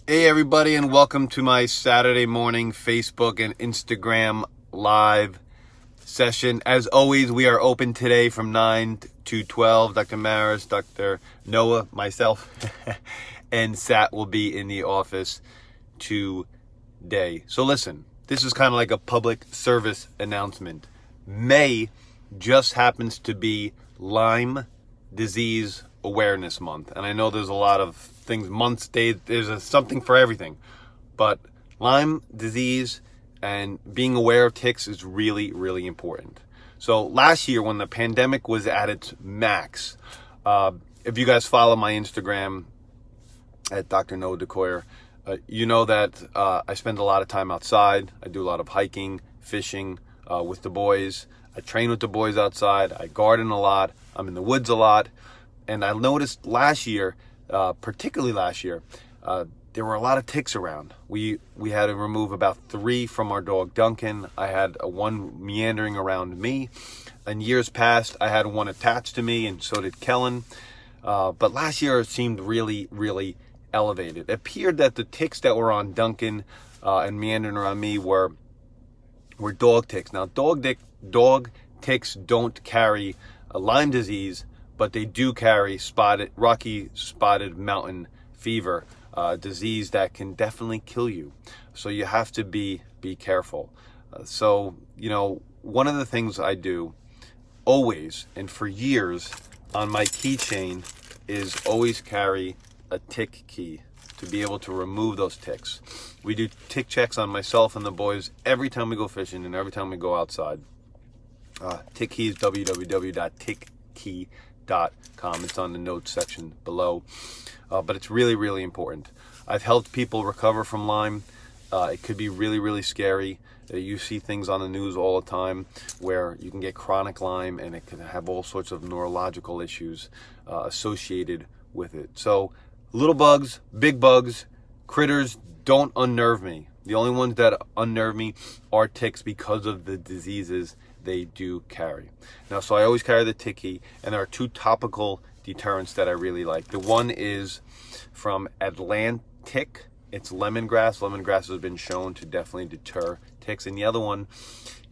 Hey everybody, and welcome to my Saturday morning Facebook and Instagram live session. As always, we are open today from 9 to 12. Dr. Maris, Dr. Noah, myself, and Sat will be in the office today. So listen, this is kind of like a public service announcement. May just happens to be Lyme Disease Awareness Month. And I know there's a lot of things, months, days, there's something for everything. But Lyme disease and being aware of ticks is really, really important. So last year when the pandemic was at its max, if you guys follow my Instagram at Dr. Noah DeCoyer, you know that I spend a lot of time outside. I do a lot of hiking, fishing with the boys. I train with the boys outside. I garden a lot. I'm in the woods a lot. And I noticed last year, particularly last year, there were a lot of ticks around. We had to remove about 3 from our dog Duncan. I had one meandering around me. In years past, I had one attached to me, and so did Kellan. But last year it seemed really, really elevated. It appeared that the ticks that were on Duncan and meandering around me were dog ticks. Now, dog ticks don't carry Lyme disease, but they do carry Rocky Spotted Mountain Fever, disease that can definitely kill you. So you have to be careful. So, you know, one of the things I do always, and for years, on my keychain is always carry a tick key to be able to remove those ticks. We do tick checks on myself and the boys every time we go fishing and every time we go outside. Tick key is www.tickkey.com. It's on the notes section below, but it's really, really important. I've helped people recover from Lyme. It could be really, really scary. You see things on the news all the time where you can get chronic Lyme and it can have all sorts of neurological issues associated with it. So little bugs, big bugs, critters don't unnerve me. The only ones that unnerve me are ticks because of the diseases they do carry. Now, so I always carry the tick key, and there are 2 topical deterrents that I really like. The one is from Atlantic. It's lemongrass. Lemongrass has been shown to definitely deter ticks. And the other one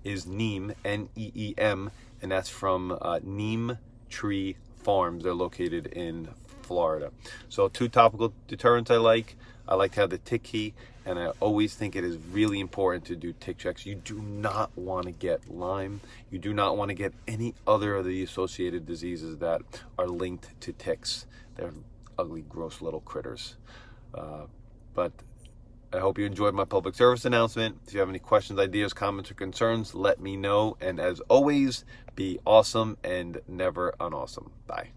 is Neem, N-E-E-M, and that's from Neem Tree Farms. They're located in Florida. So 2 topical deterrents I like. I like to have the tick key, and I always think it is really important to do tick checks. You do not want to get Lyme. You do not want to get any other of the associated diseases that are linked to ticks. They're ugly, gross little critters. But I hope you enjoyed my public service announcement. If you have any questions, ideas, comments, or concerns, let me know. And as always, be awesome and never unawesome. Bye.